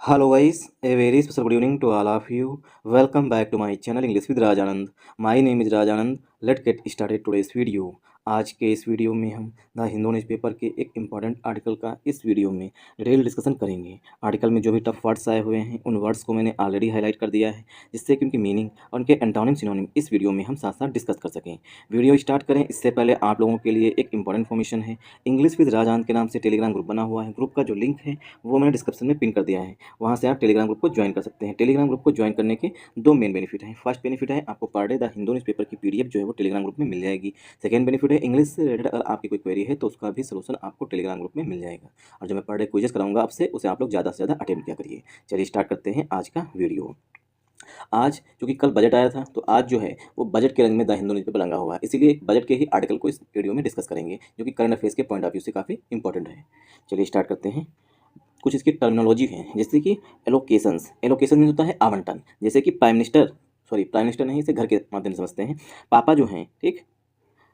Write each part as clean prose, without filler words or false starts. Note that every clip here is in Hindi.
Hello guys, a very special good evening to all of you. Welcome back to my channel English with Rajanand. My name is Rajanand. Let's get started today's video. आज के इस वीडियो में हम द हिंदू न्यूज़पेपर के एक इम्पॉर्टेंट आर्टिकल का इस वीडियो में डिटेल डिस्कशन करेंगे। आर्टिकल में जो भी टफ वर्ड्स आए हुए हैं उन वर्ड्स को मैंने ऑलरेडी हाईलाइट कर दिया है, जिससे कि उनकी मीनिंग और उनके एंटोनिम सिनोनिम इस वीडियो में हम साथ साथ डिस्कस कर सकें। वीडियो स्टार्ट करें इससे पहले आप लोगों के लिए एक इंपॉर्टेंट इन्फॉर्मेशन है। इंग्लिश विद राजान के नाम से टेलीग्राम ग्रुप बना हुआ है। ग्रुप का जो लिंक है वो मैंने डिस्क्रिप्शन में पिन कर दिया है, वहाँ से आप टेलीग्राम ग्रुप को ज्वाइन कर सकते हैं। टेलीग्राम ग्रुप को ज्वाइन करने के दो मेन बेनिफिट हैं। फर्स्ट बेनिफिट है आपको per day the Hindu newspaper की पीडीएफ जो है वो टेलीग्राम ग्रुप में मिल जाएगी। सेकंड बेनिफिट है इंग्लिश से रिलेटेड अगर आपकी कोई क्वेरी है तो उसका भी सोल्यूशन आपको टेलीग्राम ग्रुप में मिल जाएगा। और जो मैं पर डे क्विजेस कराऊंगा आपसे, उसे आप लोग ज़्यादा से ज़्यादा अटेम्प्ट किया करिए। चलिए स्टार्ट करते हैं आज का वीडियो। आज क्योंकि कल बजट आया था, तो आज जो है वो बजट के रंग में द हिंदू न्यूज़पेपर रंगा हुआ है, इसीलिए बजट के ही आर्टिकल को इस वीडियो में डिस्कस करेंगे, जो कि करंट अफेयर्स के पॉइंट ऑफ व्यू से काफ़ी इंपॉर्टेंट है। चलिए स्टार्ट करते हैं। कुछ इसकी टर्मिनोलॉजी है, जैसे कि एलोकेशंस। एलोकेशन में होता है आवंटन, जैसे कि प्राइम मिनिस्टर नहीं, इसे घर के माध्यम से समझते हैं। पापा जो हैं, ठीक,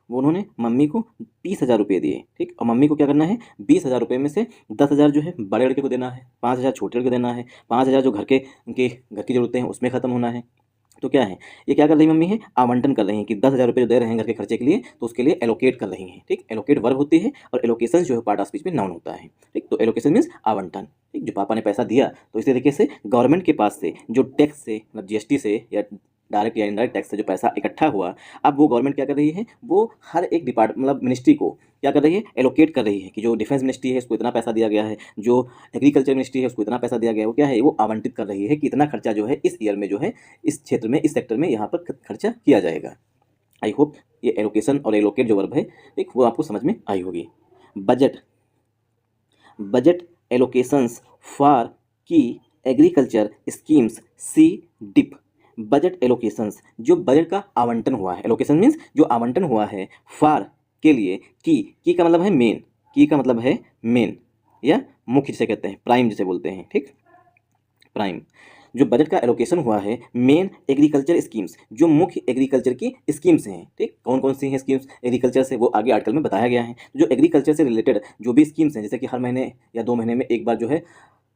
वो उन्होंने मम्मी को 20,000 रुपये दिए, ठीक, और मम्मी को क्या करना है, 20,000 रुपये में से 10,000 जो है बड़े लड़के को देना है, 5,000 छोटे लड़के को देना है, 5,000 जो घर की ज़रूरतें हैं उसमें ख़त्म होना है। तो क्या है, ये क्या कर रही मम्मी है, आवंटन कर रही हैं कि 10,000 रुपये जो दे रहे हैं घर के खर्चे के लिए, तो उसके लिए एलोकेट कर रही हैं। ठीक, एलोकेट वर्ब होती है और एलोकेशन जो है पार्ट ऑफ स्पीच में नाउन होता है। ठीक, तो एलोकेशन मीन्स आवंटन। ठीक, जो पापा ने पैसा दिया, तो इसी तरीके से गवर्नमेंट के पास से जो टैक्स से, मतलब जीएसटी से या डायरेक्ट या इनडायरेक्ट टैक्स से जो पैसा इकट्ठा हुआ, अब वो गवर्नमेंट क्या कर रही है, वो हर एक मतलब मिनिस्ट्री को क्या कर रही है, एलोकेट कर रही है कि जो डिफेंस मिनिस्ट्री है उसको इतना पैसा दिया गया है, जो एग्रीकल्चर मिनिस्ट्री है उसको इतना पैसा दिया गया है, वो क्या है, वो आवंटित कर रही है कि इतना खर्चा जो है इस ईयर में जो है इस क्षेत्र में, इस सेक्टर में यहाँ पर खर्चा किया जाएगा। आई होप ये एलोकेशन और एलोकेट जो वर्ब है, एक वो आपको समझ में आई होगी। बजट, बजट एलोकेशंस फॉर की एग्रीकल्चर स्कीम्स सी डिप। बजट एलोकेशंस, जो बजट का आवंटन हुआ है, एलोकेशन मीन्स जो आवंटन हुआ है, फॉर के लिए, की का मतलब है मेन, की का मतलब है मेन या मुख्य जिसे कहते हैं, प्राइम जिसे बोलते हैं। ठीक, प्राइम, जो बजट का एलोकेशन हुआ है मेन एग्रीकल्चर स्कीम्स, जो मुख्य एग्रीकल्चर की स्कीम्स हैं। ठीक, कौन कौन सी हैं स्कीम्स एग्रीकल्चर से, वो आगे आर्टिकल में बताया गया है। जो एग्रीकल्चर से रिलेटेड जो भी स्कीम्स हैं, जैसे कि हर महीने या 2 महीने में एक बार जो है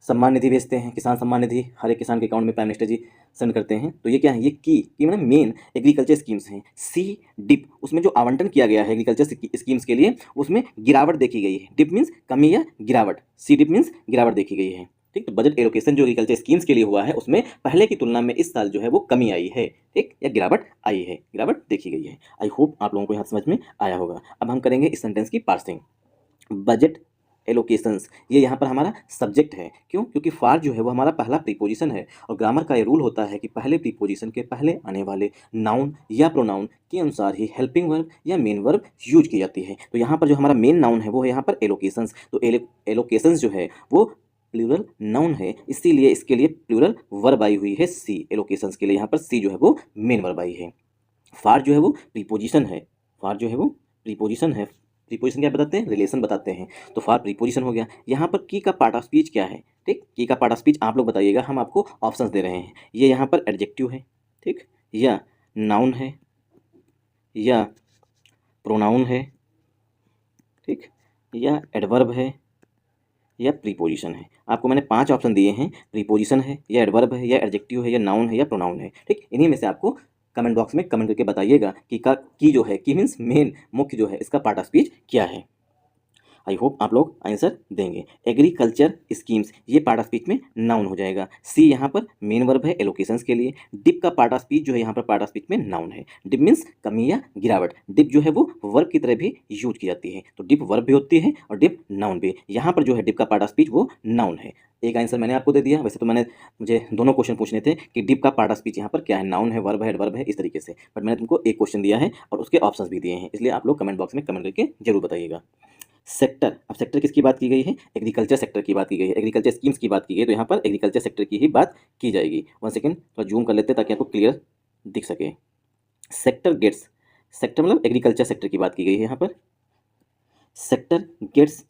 सम्मान निधि भेजते हैं, किसान सम्मान निधि हर एक किसान के अकाउंट में प्राइम मिनिस्टर जी सेंड करते हैं, तो ये क्या है, ये की मतलब मेन एग्रीकल्चर स्कीम्स हैं। सी डिप, उसमें जो आवंटन किया गया है एग्रीकल्चर स्कीम्स के लिए, उसमें गिरावट देखी गई है। डिप मीन्स कमी या गिरावट, सी डिप मीन्स गिरावट देखी गई है। ठीक, तो बजट एलोकेशन जो एग्रीकल्चर स्कीम्स के लिए हुआ है, उसमें पहले की तुलना में इस साल जो है वो कमी आई है, ठीक, या गिरावट आई है, गिरावट देखी गई है। आई होप आप लोगों को यहाँ समझ में आया होगा। अब हम करेंगे इस सेंटेंस की पार्सिंग। बजट एलोकेशंस, ये यहाँ पर हमारा सब्जेक्ट है। क्यों, क्योंकि फार जो है वो हमारा पहला प्रीपोजिशन है, और ग्रामर का ये रूल होता है कि पहले प्रीपोजिशन के पहले आने वाले नाउन या प्रोनाउन के अनुसार ही हेल्पिंग वर्ब या मेन वर्ब यूज की जाती है। तो यहाँ पर जो हमारा मेन नाउन है वो है यहाँ पर एलोकेशंस। तो एलोकेशंस जो है वो प्लूरल नाउन है, इसीलिए इसके लिए प्लूरल वर्ब आई हुई है सी। एलोकेशंस के लिए यहाँ पर सी जो है वो मेन वर्ब आई है। फार जो है वो प्रीपोजिशन है, फार जो है वो प्रीपोजिशन है। प्रीपोजिशन क्या बताते हैं, रिलेशन बताते हैं। तो फार प्रीपोजिशन हो गया। यहाँ पर की का पार्ट ऑफ स्पीच क्या है, ठीक, की का पार्ट ऑफ स्पीच आप लोग बताइएगा, हम आपको ऑप्शंस दे रहे हैं। ये यहाँ पर एडजेक्टिव है, ठीक, या नाउन है, या प्रोनाउन है, ठीक, या एडवर्ब है, या प्रीपोजिशन है। आपको मैंने 5 ऑप्शन दिए हैं, प्रीपोजिशन है, या एडवर्ब है, या एडजेक्टिव है, या नाउन है, या प्रोनाउन है। ठीक, इन्हीं में से आपको कमेंट बॉक्स में कमेंट करके बताइएगा कि की जो है, की मीन्स मेन, मुख्य जो है, इसका पार्ट ऑफ स्पीच क्या है। आई होप आप लोग आंसर देंगे। एग्रीकल्चर स्कीम्स, ये पार्ट ऑफ स्पीच में नाउन हो जाएगा। सी यहाँ पर मेन वर्ब है एलोकेशंस के लिए। डिप का पार्ट ऑफ स्पीच जो है यहाँ पर पार्ट ऑफ स्पीच में नाउन है। डिप मीन्स कमी या गिरावट। डिप जो है वो वर्ब की तरह भी यूज की जाती है, तो डिप वर्ब भी होती है और डिप नाउन भी। यहाँ पर जो है डिप का पार्ट ऑफ स्पीच वो नाउन है। एक आंसर मैंने आपको दे दिया। वैसे तो मुझे दोनों क्वेश्चन पूछने थे कि डिप का पार्ट ऑफ स्पीच यहाँ पर क्या है, नाउन है, वर्ब है, एडवर्ब है, इस तरीके से, बट मैंने तुमको एक क्वेश्चन दिया है और उसके ऑप्शंस भी दिए हैं, इसलिए आप लोग कमेंट बॉक्स में कमेंट करके जरूर बताइएगा। सेक्टर, अब सेक्टर किसकी बात की गई है, एग्रीकल्चर सेक्टर की बात की गई है, एग्रीकल्चर स्कीम्स की बात की गई है, तो यहाँ पर एग्रीकल्चर सेक्टर की ही बात की जाएगी। 1 सेकेंड थोड़ा जूम कर लेते हैं ताकि आपको क्लियर दिख सके। सेक्टर गेट्स, सेक्टर मतलब एग्रीकल्चर सेक्टर की बात की गई है यहाँ पर। सेक्टर गेट्स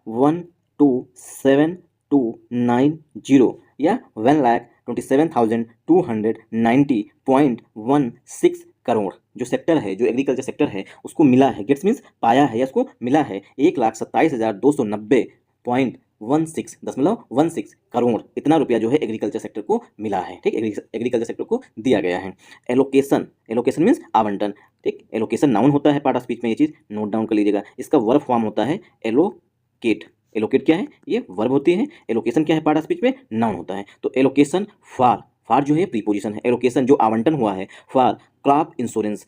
127,290 या 1,27,290.16 करोड़ जो सेक्टर है, जो एग्रीकल्चर सेक्टर है, उसको मिला है। गेट्स मीन्स पाया है या उसको मिला है 1,27,290 10.16 करोड़ इतना रुपया जो है एग्रीकल्चर सेक्टर को मिला है। ठीक, एग्रीकल्चर सेक्टर को दिया गया है। एलोकेशन, एलोकेशन मीन्स आवंटन। ठीक, एलोकेशन नाउन होता है पार्ट ऑफ स्पीच में, ये चीज़ नोट डाउन कर लीजिएगा। इसका वर्ब फॉर्म होता है एलोकेट। एलोकेट क्या है? ये वर्ब होती है। एलोकेशन क्या है? पार्ट ऑफ स्पीच में नाउन होता है। तो एलोकेशन फार जो है प्रीपोजिशन है। एलोकेशन जो आवंटन हुआ है फॉर क्रॉप इंश्योरेंस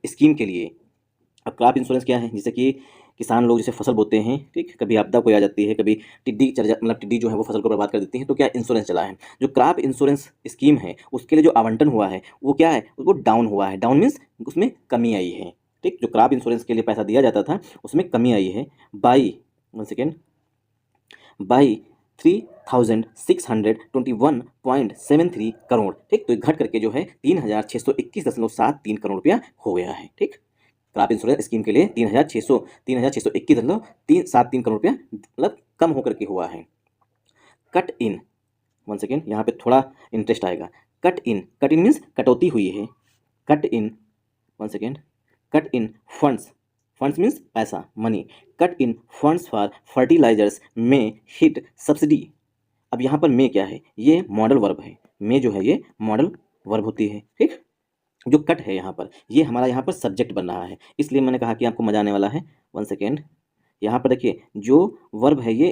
स्कीम के लिए। अब क्रॉप इंश्योरेंस क्या है? जैसे कि किसान लोग जैसे फसल बोते हैं, ठीक, कभी आपदा कोई आ जाती है, कभी टिड्डी मतलब टिड्डी जो है वो फसल को बर्बाद कर देती है, तो क्या इंश्योरेंस चला है। जो क्रॉप इंश्योरेंस स्कीम है उसके लिए जो आवंटन हुआ है वो क्या है? वो डाउन हुआ है। डाउन मीन्स उसमें कमी आई है। ठीक, जो क्रॉप इंश्योरेंस के लिए पैसा दिया जाता था उसमें कमी आई है बाई 3621.73 करोड़। ठीक, तो घट करके जो है 3621.73 करोड़ रुपया हो गया है। ठीक, क्रॉप इंश्योरेंस स्कीम के लिए 3621.73 करोड़ रुपया मतलब कम होकर के हुआ है। कट इन, वन सेकेंड, यहाँ पे थोड़ा इंटरेस्ट आएगा। कट इन मीन्स कटौती हुई है। Cut in, one second, cut in funds means पैसा, money. Cut in funds for fertilisers में हिट सब्सिडी। अब यहाँ पर में क्या है? ये मॉडल वर्ब है। में जो है ये मॉडल वर्ब होती है। ठीक, जो कट है यहाँ पर, ये हमारा यहाँ पर सब्जेक्ट बन रहा है, इसलिए मैंने कहा कि आपको मजा आने वाला है। वन सेकेंड, यहाँ पर देखिए जो वर्ब है ये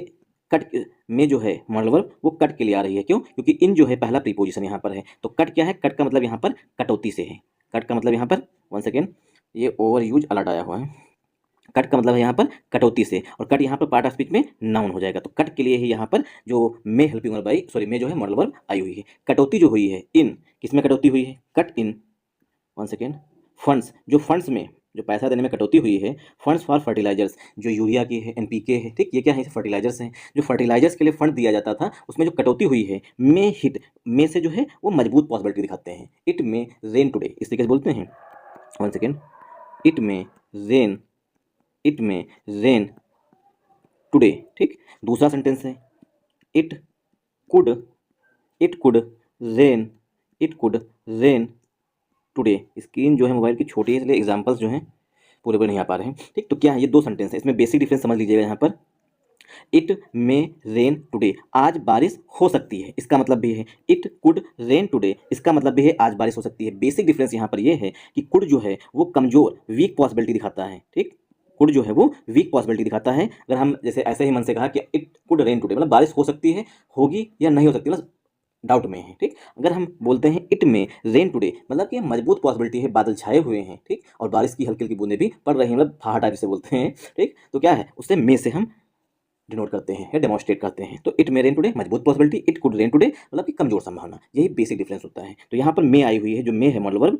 कट में जो है मॉडल वर्ब वो कट के लिए आ रही है। क्यों? क्योंकि इन जो है पहला प्रीपोजिशन यहाँ पर है। तो कट क्या है? कट का मतलब यहाँ पर कटौती से है। कट का मतलब यहाँ पर, वन सेकेंड, ये ओवर यूज अलर्ट आया हुआ है। कट का मतलब है यहाँ पर कटौती से, और कट यहाँ पर पार्ट ऑफ स्पीच में नाउन हो जाएगा। तो कट के लिए ही यहाँ पर जो में हेल्पिंग वर्ब आई, सॉरी में जो है मॉडल वर्ब आई हुई है। कटौती जो हुई है इन, किसमें कटौती हुई है? Cut in, one second, funds, जो फंड्स में जो पैसा देने में कटौती हुई है। फंड्स फॉर फर्टिलाइजर्स, जो यूरिया की है, एनपीके है, ठीक, ये क्या है? फर्टिलाइजर्स हैं। जो फर्टिलाइजर्स के लिए फंड दिया जाता था उसमें जो कटौती हुई है, में हिट, में से जो है वो मजबूत पॉसिबिलिटी दिखाते हैं। इट में रेन टुडे, इस तरीके से बोलते हैं। वन सेकेंड, इट में रेन टुडे। ठीक, दूसरा सेंटेंस है it could rain today. Screen जो है मोबाइल की छोटी है इसलिए एग्जांपल्स जो हैं पूरे पूरे नहीं आ पा रहे हैं। ठीक, तो क्या है? ये दो सेंटेंस है, इसमें बेसिक डिफरेंस समझ लीजिएगा। यहाँ पर इट मे रेन टुडे, आज बारिश हो सकती है, इसका मतलब भी है। इट कुड रेन टुडे, इसका मतलब भी है आज बारिश हो सकती है। बेसिक डिफरेंस यहाँ पर यह है कि कुड जो है वो कमजोर, वीक पॉसिबिलिटी दिखाता है। ठीक, कुड जो है वो वीक पॉसिबिलिटी दिखाता है। अगर हम जैसे ऐसे ही मन से कहा कि इट कुड रेन टुडे, मतलब बारिश हो सकती है, होगी या नहीं हो सकती, मतलब डाउट में है। ठीक, अगर हम बोलते हैं इट में रेन टुडे, मतलब कि मजबूत पॉसिबिलिटी है, बादल छाए हुए हैं, ठीक, और बारिश की हल्की हल्की बूंदें भी पड़ रही हैं, मतलब फाहा जिसे बोलते हैं। ठीक, तो क्या है? उससे में से हम डिनोट करते हैं या डेमोन्स्ट्रेट करते हैं। तो इट मे रेन टुडे मजबूत possibility, it could rain today मतलब कि कमजोर संभावना। यही बेसिक डिफरेंस होता है। तो यहाँ पर मे आई हुई है, जो मे है मॉडल वर्ब,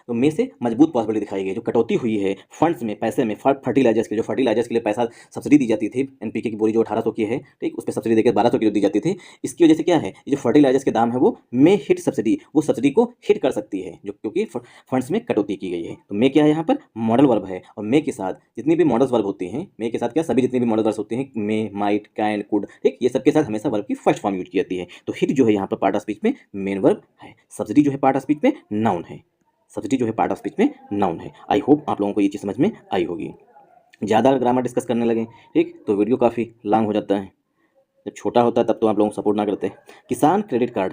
तो में से मजबूत पॉसिबिलिटी दिखाई गई। जो कटौती हुई है फंड्स में, पैसे में, फर्टिलाइजर्स के, जो फर्टिलाइजर्स के लिए पैसा सब्सिडी दी जाती थी, एनपीके की बोरी जो 1800 की है, ठीक, उस पर सब्सिडी देकर 1200 की जो दी जाती थी, इसकी वजह से क्या है? ये जो फर्टिलाइजर्स के दाम है वो में हिट सब्सिडी, वो सब्सिडी को हिट कर सकती है, जो क्योंकि फंड्स में कटौती की गई है। तो में क्या है? यहाँ पर मॉडल वर्ब है, और में के साथ जितनी भी मॉडल वर्ब होती हैं, में के साथ क्या, सभी जितनी भी मॉडल वर्ब होती हैं, में, माइट, कैन, कुड, ठीक, ये सबके साथ हमेशा वर्ब की फर्स्ट फॉर्म यूज की जाती है। तो हिट जो है यहाँ पर पार्ट ऑफ स्पीच में मेन वर्ब है, सब्सिडी जो है पार्ट ऑफ स्पीच में नाउन है। सब्सिडी जो है पार्ट ऑफ स्पीच में नाउन है। आई होप आप लोगों को ये चीज़ समझ में आई होगी। ज़्यादा ग्रामर डिस्कस करने लगे, ठीक, तो वीडियो काफ़ी लॉन्ग हो जाता है। जब छोटा होता है तब तो आप लोगों को सपोर्ट ना करते। किसान क्रेडिट कार्ड,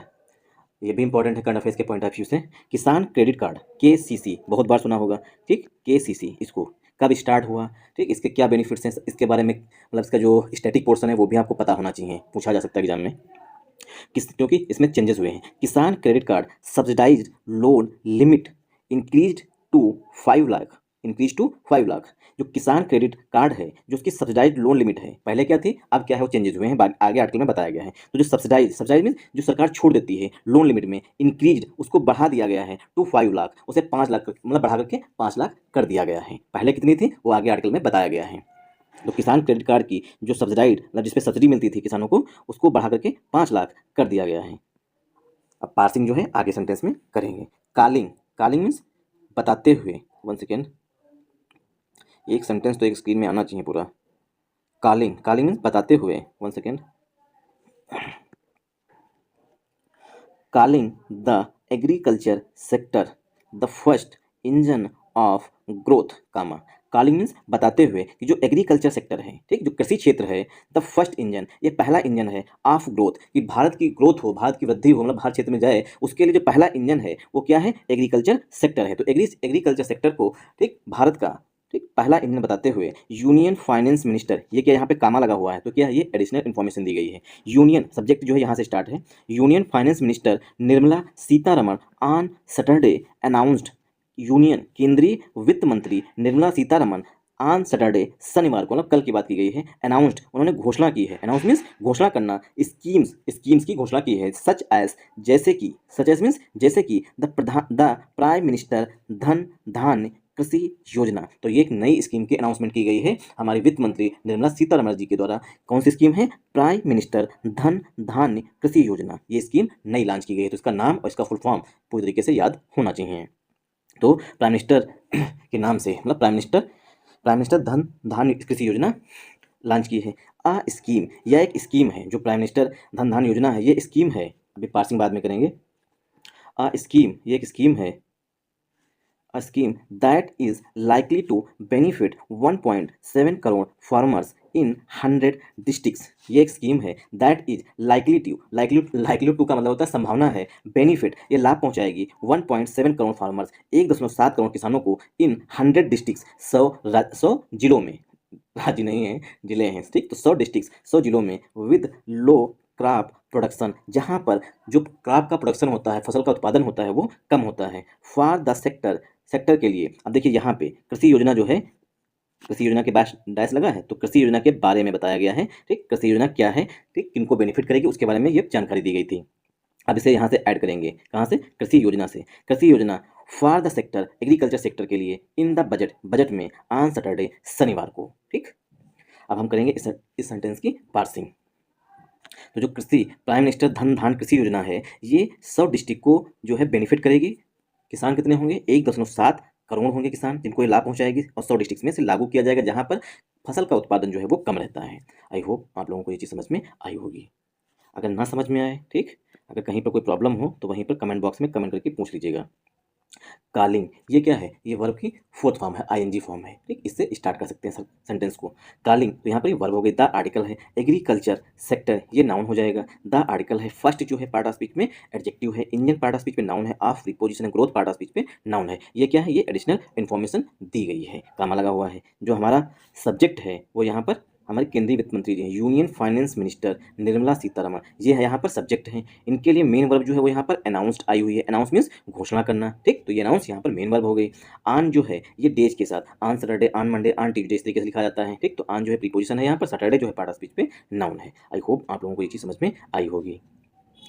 ये भी इंपॉर्टेंट है करंट अफेयर्स के पॉइंट ऑफ व्यू से। किसान क्रेडिट कार्ड, केसीसी, बहुत बार सुना होगा। ठीक, केसीसी, इसको कब स्टार्ट हुआ, ठीक, इसके क्या बेनिफिट्स हैं, इसके बारे में, मतलब इसका जो स्टैटिक पोर्शन है वो भी आपको पता होना चाहिए, पूछा जा सकता है एग्जाम में। क्योंकि इसमें चेंजेस हुए हैं। Kisan credit card subsidised loan limit increased to 5 lakh, जो किसान क्रेडिट कार्ड है, जो उसकी सब्सिडाइज्ड लोन लिमिट है, पहले क्या थी, अब क्या है, वो चेंजेस हुए हैं, आगे आर्टिकल में बताया गया है। तो जो सब्सिडाइज मीन जो सरकार छोड़ देती है लोन लिमिट में, इंक्रीज्ड उसको बढ़ा दिया गया है टू 5 लाख, उसे 5 लाख मतलब बढ़ा करके 5 लाख कर दिया गया है। पहले कितनी थी वो आगे आर्टिकल में बताया गया है। तो किसान क्रेडिट कार्ड की जो सब्सिडाइड, मतलब जिसपे सब्सिडी मिलती थी किसानों को, उसको बढ़ा करके 5 लाख कर दिया गया है। अब पार्सिंग जो है आगे सेंटेंस में करेंगे। कालिंग मीन्स बताते हुए, वन सेकेंड, एक सेंटेंस तो एक स्क्रीन में आना चाहिए पूरा। कालिंग मीन्स बताते हुए, one second, calling the agriculture sector the first engine of growth, comma, calling means बताते हुए कि जो एग्रीकल्चर सेक्टर है, ठीक, जो कृषि क्षेत्र है, द फर्स्ट इंजन, ये पहला इंजन है ऑफ ग्रोथ, कि भारत की ग्रोथ हो, भारत की वृद्धि हो, मतलब भारत क्षेत्र में जाए, उसके लिए जो पहला इंजन है वो क्या है, एग्रीकल्चर सेक्टर है। तो एग्रीकल्चर सेक्टर को, ठीक, भारत का, ठीक, पहला इंजन बताते हुए यूनियन फाइनेंस मिनिस्टर, ये क्या यहाँ पे कामा लगा हुआ है, तो क्या है, ये एडिशनल इन्फॉर्मेशन दी गई है। यूनियन सब्जेक्ट जो है यहाँ से स्टार्ट है। Union finance minister Nirmala Sitharaman on Saturday announced, union केंद्रीय वित्त मंत्री निर्मला सीतारमण ऑन सैटरडे, शनिवार को, मतलब कल की बात की गई है, अनाउंस्ड, उन्होंने घोषणा की है, अनाउंस मीन्स घोषणा करना, स्कीम्स की घोषणा की है, सच एज, जैसे कि, सच एज मीन्स जैसे कि, द प्राइम मिनिस्टर धन धान्य कृषि योजना। तो ये एक नई स्कीम की अनाउंसमेंट की गई है हमारी वित्त मंत्री निर्मला सीतारमण जी के द्वारा। कौन सी स्कीम है, प्राइम मिनिस्टर धन धान्य कृषि योजना, ये स्कीम नई लॉन्च की गई है। तो इसका नाम और इसका फुल फॉर्म पूरी तरीके से याद होना चाहिए। तो प्राइम मिनिस्टर के नाम से, मतलब प्राइम मिनिस्टर धन धान्य कृषि योजना लॉन्च की है। स्कीम, यह एक स्कीम है, जो प्राइम मिनिस्टर धन धान्य योजना है, ये स्कीम है, अभी पार्सिंग बाद में करेंगे। स्कीम, ये एक स्कीम है, a scheme that is likely to benefit 1.7 crore farmers in 100 districts। ये एक स्कीम है, that is likely to का मतलब होता है संभावना है, benefit ये लाभ पहुंचाएगी 1.7 करोड़ farmers, 1.7 करोड़ किसानों को, in 100 districts, 100 जिलों में, राज्य नहीं है, जिले हैं, ठीक, तो 100 डिस्ट्रिक्ट, 100 जिलों में, विद लो क्रॉप प्रोडक्शन, जहां पर जो क्रॉप का प्रोडक्शन होता है, फसल का उत्पादन होता है, वो कम होता है, फॉर द सेक्टर के लिए। अब देखिए यहाँ पे कृषि योजना जो है, कृषि योजना के डैश लगा है, तो कृषि योजना के बारे में बताया गया है, ठीक, कृषि योजना क्या है, ठीक, किनको बेनिफिट करेगी, उसके बारे में ये जानकारी दी गई थी। अब इसे यहाँ से ऐड करेंगे, कहाँ से, कृषि योजना से। कृषि योजना for the sector, agriculture sector के लिए, इन द बजट में, ऑन सैटरडे, शनिवार को, ठीक। अब हम करेंगे इस सेंटेंस की पार्सिंग। तो जो कृषि प्राइम मिनिस्टर धन धान्य कृषि योजना है, ये 100 डिस्ट्रिक्ट को जो है बेनिफिट करेगी। किसान कितने होंगे, 1.7 करोड़ होंगे किसान, जिनको ये लाभ पहुंचाएगी, और 100 डिस्ट्रिक्ट में से लागू किया जाएगा जहां पर फसल का उत्पादन जो है वो कम रहता है। आई होप आप लोगों को ये चीज़ समझ में आई होगी। अगर ना समझ में आए, ठीक, अगर कहीं पर कोई प्रॉब्लम हो तो वहीं पर कमेंट बॉक्स में कमेंट करके पूछ लीजिएगा। कॉलिंग, ये क्या है, ये वर्ब की फोर्थ फॉर्म है, आईएनजी फॉर्म है, ठीक, इससे स्टार्ट कर सकते हैं सेंटेंस को। कॉलिंग, तो यहाँ पर ये वर्ब हो गई, द आर्टिकल है, एग्रीकल्चर सेक्टर ये नाउन हो जाएगा, द आर्टिकल है, फर्स्ट जो है पार्ट ऑफ स्पीच में एडजेक्टिव है, इंजन पार्ट ऑफ स्पीच में नाउन है, ऑफ प्रीपोजिशन है, ग्रोथ पार्ट ऑफ स्पीच में नाउन है। ये क्या है, ये एडिशनल इन्फॉर्मेशन दी गई है, कामा लगा हुआ है। जो हमारा सब्जेक्ट है वो यहाँ पर हमारे केंद्रीय वित्त मंत्री जी हैं, union finance minister Nirmala Sitharaman, ये है यहाँ पर सब्जेक्ट हैं। इनके लिए मेन वर्ब जो है वो यहाँ पर अनाउंस्ड आई हुई है, अनाउंस मीन्स घोषणा करना, ठीक, तो ये अनाउंस यहाँ पर मेन वर्ब हो गई। ऑन जो है ये डेज के साथ, on Saturday, on Monday, on Tuesday, इस तरीके से लिखा जाता है, ठीक, तो ऑन जो है प्रीपोजिशन है यहाँ पर, सैटरडे जो है पार्ट ऑफ स्पीच पे नाउन है। आई होप आप लोगों को ये चीज़ समझ में आई होगी।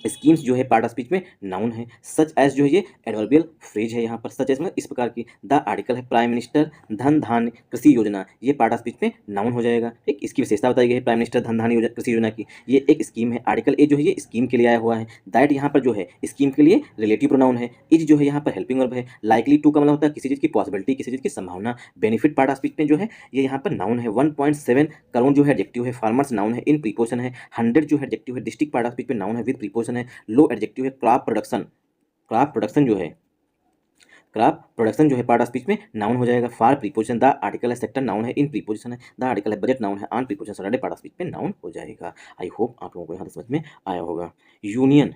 स्कीम्स जो है पार्ट ऑफ स्पीच में नाउन है, सच एज जो है ये एडवर्बियल फ्रेज है यहाँ पर, सच एज मतलब इस प्रकार की। द आर्टिकल है, प्राइम मिनिस्टर धन धान्य कृषि योजना, ये पार्ट ऑफ स्पीच में नाउन हो जाएगा, ठीक, इसकी विशेषता बताई गई है प्राइम मिनिस्टर धन धान्य कृषि योजना की, ये एक स्कीम है। आर्टिकल ए जो है ये स्कीम के लिए आया हुआ है, दैट यहाँ पर जो है स्कीम के लिए रिलेटिव प्रोनाउन है, इज जो है यहाँ पर हेल्पिंग वर्ब है, लाइकली टू का मतलब होता है किसी चीज़ की पॉसिबिलिटी, किसी चीज़ की संभावना, बेनिफिट पार्ट ऑफ स्पीच में जो है ये यहाँ पर नाउन है, 1.7 करोड़ जो है एडजेक्टिव है, फार्मर्स नाउन है, इन प्रीपोजिशन है, 100 जो है एडजेक्टिव है, डिस्ट्रिक्ट पार्ट ऑफ स्पीच में नाउन है, विद प्रीपोजिशन है, लो एडजेक्टिव है, क्रॉप प्रोडक्शन जो है, क्रॉप प्रोडक्शन जो है पार्ट ऑफ स्पीच में नाउन हो जाएगा, फॉर प्रीपोजिशन, द आर्टिकल है, सेक्टर नाउन है, इन प्रीपोजिशन है, द आर्टिकल है, बजट नाउन है, on preposition Saturday part of speech में नाउन हो जाएगा। आई होप आप लोगों को यहाँ समझ में आया होगा। Union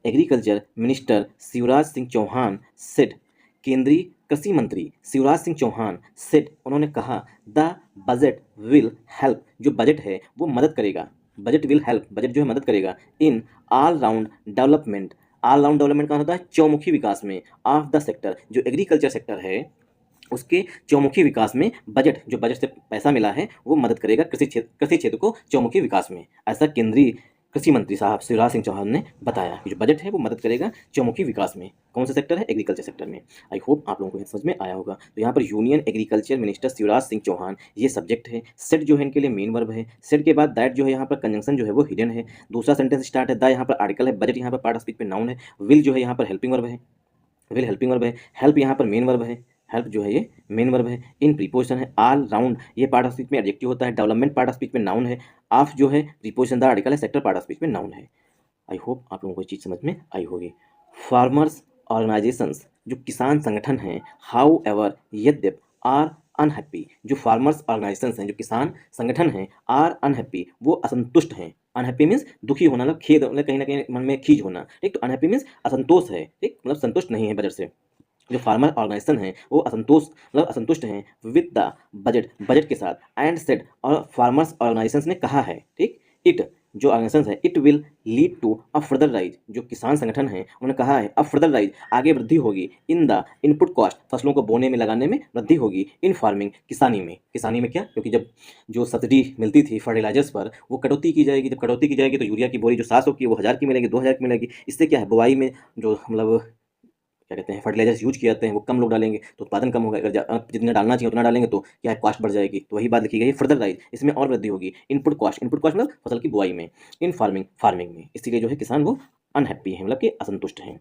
agriculture minister Shivraj Singh Chouhan said, केंद्रीय कृषि मंत्री शिवराज सिंह चौहान सेड, उन्होंने कहा, द बजट विल हेल्प, जो बजट है वो मदद करेगा, बजट विल हेल्प, बजट जो है मदद करेगा, इन ऑल राउंड डेवलपमेंट का होता है चौमुखी विकास में, ऑफ द सेक्टर, जो एग्रीकल्चर सेक्टर है उसके चौमुखी विकास में, बजट जो बजट से पैसा मिला है वो मदद करेगा कृषि क्षेत्र को चौमुखी विकास में, ऐसा केंद्रीय कृषि मंत्री साहब शिवराज सिंह चौहान ने बताया कि जो बजट है वो मदद करेगा चौमुखी विकास में। कौन सा सेक्टर है, एग्रीकल्चर सेक्टर में। आई होप आप लोगों को समझ में आया होगा। तो यहाँ पर union agriculture minister Shivraj Singh Chouhan ये सब्जेक्ट है, सेट जो है इनके लिए मेन वर्ब है, सेट के बाद दैट जो है यहाँ पर कंजंक्शन जो है वो हिडन है, दूसरा सेंटेंस स्टार्ट है, द यहाँ पर आर्टिकल है, बजट यहाँ पर पार्ट ऑफ स्पीच में नाउन है, विल जो है यहाँ पर हेल्पिंग वर्ब है, हेल्प यहाँ पर मेन वर्ब है, हेल्प जो है ये मेन वर्ब है, इन प्रीपोजिशन है, ऑल राउंड ये पार्ट ऑफ स्पीच में एडजेक्टिव होता है, डेवलपमेंट पार्ट ऑफ स्पीच में नाउन है, ऑफ जो है प्रीपोजिशन, द आर्टिकल है, सेक्टर पार्ट ऑफ स्पीच में नाउन है। आई होप आप लोगों को ये चीज़ समझ में आई होगी। फार्मर्स ऑर्गेनाइजेशंस जो किसान संगठन हैं, हाउ एवर यद्यप, आर अनहैप्पी, जो फार्मर्स ऑर्गेनाइजेशंस हैं, जो किसान संगठन हैं, आर अनहैप्पी, वो असंतुष्ट हैं। अनहैप्पी मीन्स दुखी होना, मतलब खेद, मतलब कहीं ना कहीं मन में खीज होना, ठीक। तो अनहैप्पी मीन्स असंतोष है, ठीक, मतलब संतुष्ट नहीं है बजट से। जो फार्मर ऑर्गेनाइजेशन है वो मतलब असंतुष्ट हैं विद द बजट, बजट के साथ। एंड सेड, और फार्मर्स ऑर्गेनाइजेशन ने कहा है, ठीक, इट, जो ऑर्गेनाइजेशन है, it will lead to a further rise, जो किसान संगठन है उन्होंने कहा है अ फर्दर राइज, आगे वृद्धि होगी, इन द इनपुट कॉस्ट, फसलों को बोने में लगाने में वृद्धि होगी, इन फार्मिंग, किसानी में। किसानी में क्या, क्योंकि जब जो सब्सिडी मिलती थी फर्टिलाइजर्स पर वो कटौती की जाएगी, जब कटौती की जाएगी तो यूरिया की बोरी जो 700 की वो 1000 की मिलेगी, 2000 की मिलेगी। इससे क्या है, बुआई में जो मतलब क्या कहते हैं फर्टिलाइजर्स यूज किए जाते हैं वो कम लोग डालेंगे तो उत्पादन कम होगा। अगर जितना डालना चाहिए उतना डालेंगे तो क्या है, कॉस्ट बढ़ जाएगी। तो वही बात लिखी गई है, फर्दर राइज, इसमें और वृद्धि होगी। इनपुट कॉस्ट, इनपुट कॉस्ट मतलब फसल की बुआई में, इन फार्मिंग, फार्मिंग में। इसीलिए जो है किसान वो अनहैप्पी है, मतलब कि असंतुष्ट हैं।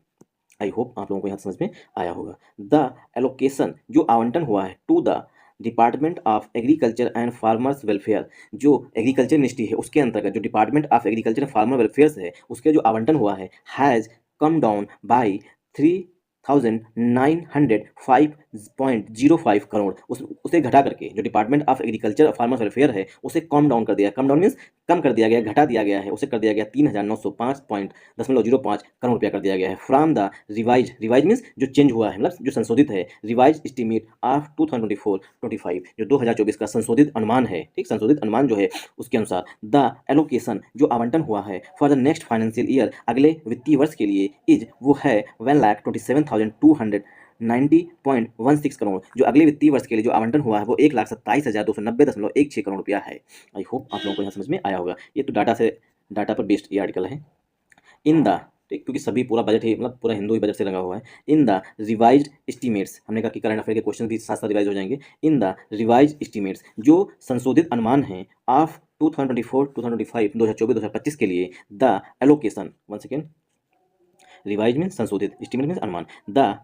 आई होप आप लोगों को यहाँ समझ में आया होगा। द एलोकेशन, जो आवंटन हुआ है to the department of agriculture and farmers welfare, जो एग्रीकल्चर मिनिस्ट्री है उसके अंतर्गत जो department of agriculture and farmer welfare है उसके जो आवंटन हुआ है, has come down by 3905.05 crore, उसे घटा करके, जो डिपार्टमेंट ऑफ एग्रीकल्चर और फार्मर वेलफेयर है उसे कम डाउन कर दिया। कम डाउन मीन्स कम कर दिया गया, घटा दिया गया है, उसे कर दिया गया 3905.05 करोड़ रुपया कर दिया गया है। From the revise, revise means जो चेंज हुआ है, मतलब जो संशोधित है, रिवाइज एस्टीमेट ऑफ 2024-25, जो 2024 का संशोधित अनुमान है, ठीक, संशोधित अनुमान जो है उसके अनुसार द एलोकेशन, जो आवंटन हुआ है for the next financial year, अगले वित्तीय वर्ष के लिए, इज, वो है 1,27,290.16 करोड़, जो अगले वित्तीय वर्ष के लिए जो आवंटन हुआ है वो 1,27,290.16 करोड़ रुपया है। आई होप आप लोगों को यहाँ समझ में आया होगा। ये तो डाटा पर बेस्ड ये आर्टिकल है। इन द, ठीक, क्योंकि सभी पूरा बजट ही, मतलब पूरा हिंदू ही बजट से लगा हुआ है। इन द रिवाइज्ड एस्टीमेट्स, हमने कहा कि करंट अफेयर के क्वेश्चन भी साथ साथ रिवाइज हो जाएंगे। इन द रिवाइज्ड एस्टीमेट्स, जो संशोधित अनुमान है ऑफ 2024-2025, 2024-2025 के लिए, the allocation, one second, revise mean संशोधित, एस्टीमेट मीन अनुमान, द,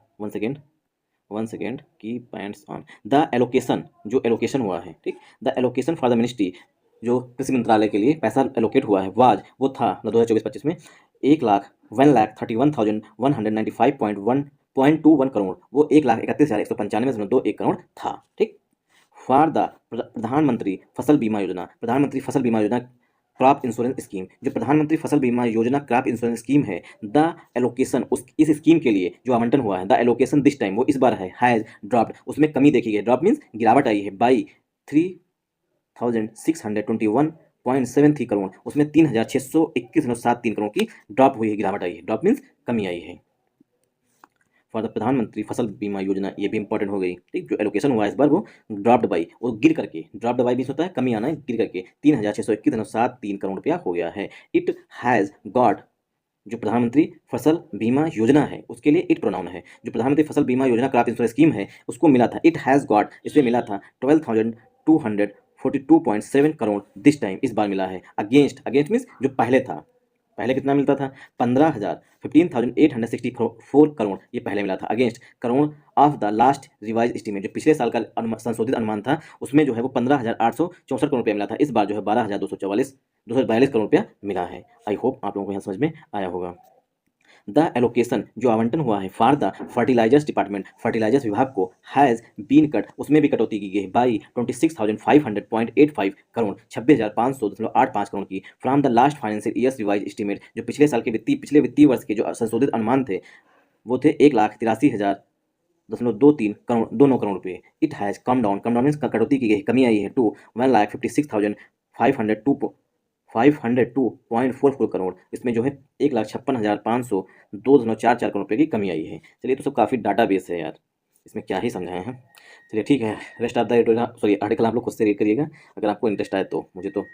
वन सेकेंड की पैंट्स ऑन, द एलोकेशन, जो एलोकेशन हुआ है, ठीक, the allocation for the ministry, जो कृषि मंत्रालय के लिए पैसा एलोकेट हुआ है, वाज, वो था 2024-25 में 1,31,195.1 करोड़, वो 1,31,195.21 करोड़ था, ठीक। फॉर द प्रधानमंत्री फसल बीमा योजना, प्रधानमंत्री फसल बीमा योजना क्रॉप इंश्योरेंस स्कीम, जो प्रधानमंत्री फसल बीमा योजना क्रॉप इंश्योरेंस स्कीम है, द एलोकेशन, उस इस स्कीम के लिए जो आवंटन हुआ है, द एलोकेशन दिस टाइम, वो इस बार है, हैज ड्रॉप्ड, उसमें कमी देखी गई, ड्रॉप मीन्स गिरावट आई है, बाई 3,621.73 करोड़, उसमें 3,621.73 करोड़ की ड्रॉप हुई है, गिरावट आई है, ड्रॉप मीन्स कमी आई है। फॉर द प्रधानमंत्री फसल बीमा योजना, ये भी इंपॉर्टेंट हो गई, ठीक, जो एलोकेशन हुआ है इस बार वो ड्रॉप्ड बाई, वो गिर करके, ड्रॉप्ड बाई भी होता है कमी आना है, गिर करके 3,621.73 करोड़ रुपया हो गया है। इट हैज़ गॉट, जो प्रधानमंत्री फसल बीमा योजना है उसके लिए इट प्रोनाउन है, जो प्रधानमंत्री फसल बीमा योजना क्रॉप इंश्योरेंस स्कीम है उसको मिला था, इट हैज़ गॉट, इसे मिला था 12,242.7 करोड़ दिस टाइम, इस बार मिला है। अगेंस्ट, अगेंस्ट मीन्स जो पहले था, पहले कितना मिलता था, 15,864 करोड़, ये पहले मिला था, against crore of the last revise estimate, जो पिछले साल का संशोधित अनुमान था उसमें जो है वो 15,864 करोड़ रुपया मिला था, इस बार जो है 12,242 करोड़ रुपया मिला है। आई होप आप लोगों को यहाँ समझ में आया होगा। द एलोकेशन, जो आवंटन हुआ है for the fertilisers department, fertilisers विभाग को, हैज़ बीन कट, उसमें भी कटौती की गई है, बाई 26,500.85 करोड़, 26,500.85 करोड़ की, from the last financial years revise estimate, जो पिछले साल के पिछले वित्तीय वर्ष के जो संशोधित अनुमान थे वो थे 1,83,000.23 करोड़, 2 करोड़ रुपये। It has come down, come down means कटौती की गई, कमी आई है, टू 1,56,502.44 करोड़, इसमें जो है 1,56,500.244 करोड़ रुपये की कमी आई है। चलिए, तो सब काफ़ी डाटा बेस है यार, इसमें क्या ही समझाए हैं। चलिए ठीक है, रेस्ट ऑफ द आर्टिकल आप लोग खुद से रीड करिएगा अगर आपको इंटरेस्ट आए तो। मुझे तो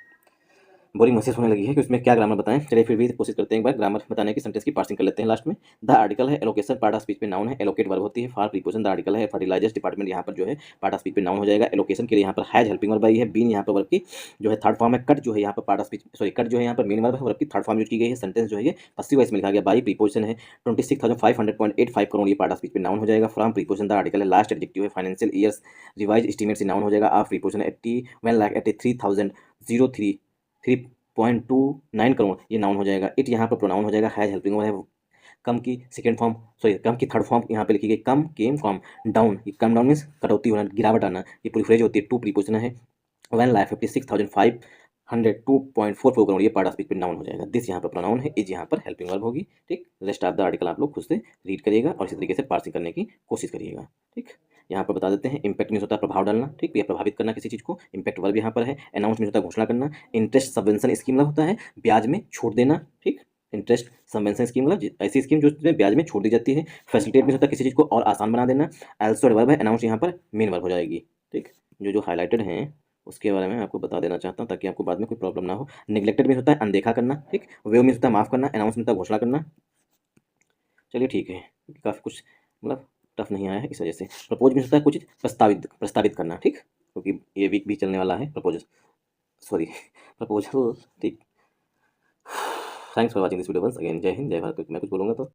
बोरिंग महसूस होने लगी है कि उसमें क्या ग्रामर बताएं। चलिए फिर भी कोशिश करते हैं, एक बार ग्रामर बताने की, सेंटेंस की पार्सिंग कर लेते हैं लास्ट में। द आर्टिकल है एलोकेशन, पार्ट ऑफ स्पीच पे नाउन है, एलोकेट वर्ब होती है, फॉर प्रीपोजिशन द आर्टिकल है, फर्टिलाइजर्स डिपार्टमेंट यहाँ पर जो है पार्ट ऑफ स्पीच पे नाउन हो जाएगा। एलोकेशन के लिए यहाँ पर हैज हेल्पिंग वर्ब आई है, बीन यहाँ पर वर्ब की जो है थर्ड फॉर्म है, कट जो है यहाँ पर part of speech, sorry cut जो है यहाँ पर मेन वर्ब है, वर्ब की थर्ड फॉर्म यूज की गई है। सेंटेंस जो है ये पसिव वॉइस में लिखा गया, बाई प्रीपोजिशन है, 26,500.85 करोड़, ये पार्ट ऑफ स्पीच पे नाउन हो जाएगा। फ्रॉम प्रीपोजिशन द आर्टिकल है, लास्ट एडजेक्टिव है, फाइनेंशियल ईयर्स रिवाइज एस्टीमेट से नाउन हो जाएगा। ऑफ प्रीपोजिशन 81,83,003.29 करोड़, ये नाउन हो जाएगा। इट यहाँ पर प्रोनाउन हो जाएगा, हैज हेल्पिंग वर्ब है, कम की सेकेंड फॉर्म, सॉरी कम की थर्ड फॉर्म यहाँ पे लिखी गई, कम केम फ्रॉम डाउन, ये कम डाउन मीन्स कटौती होना, गिरावट आना, ये पूरी फ्रेज होती है, टू प्रीपोजिशन है। व्हेन लाइफ 56,502.44 करोड़, ये पार्ट ऑफ स्पीच पे नाउन हो जाएगा। दिस यहाँ पर प्रोनाउन है, इज यहाँ पर हेल्पिंग वर्ब होगी। ठीक, रेस्ट ऑफ द आर्टिकल आप लोग खुद से रीड करिएगा और इसी तरीके से पार्सिंग करने की कोशिश करिएगा। ठीक, यहाँ पर बता देते हैं, इम्पैक्ट मीन्स होता है प्रभाव डालना, ठीक, या प्रभावित करना किसी चीज़ को, इम्पैक्ट वर्ब यहाँ पर है। अनाउंस मीन्स होता है घोषणा करना। इंटरेस्ट सबवेंशन स्कीम मतलब होता है ब्याज में छूट देना। ठीक, इंटरेस्ट सबवेंशन स्कीम मतलब ऐसी स्कीम जो ब्याज में छूट दी जाती है। फैसिलिटेट मीन्स होता है किसी चीज़ को और आसान बना देना। एल्सो वर्ब है, अनाउंस यहाँ पर मेन वर्ब हो जाएगी। ठीक, जो हाईलाइटेड हैं उसके बारे में आपको बता देना चाहता हूँ ताकि आपको बाद में कोई प्रॉब्लम ना हो। नेग्लेक्टेड मीन्स होता है अनदेखा करना। ठीक, वेव मीन्स होता है माफ़ करना। अनाउंस मीन्स होता है घोषणा करना। चलिए ठीक है, काफ़ी कुछ मतलब टफ नहीं आया है इस वजह से। प्रपोज मीन्स होता है कुछ प्रस्तावित प्रस्तावित करना। ठीक, क्योंकि ये वीक भी चलने वाला है प्रपोज, सॉरी प्रपोजल। ठीक, thanks for watching this video once again. जय हिंद, जय भारत। मैं कुछ बोलूँगा तो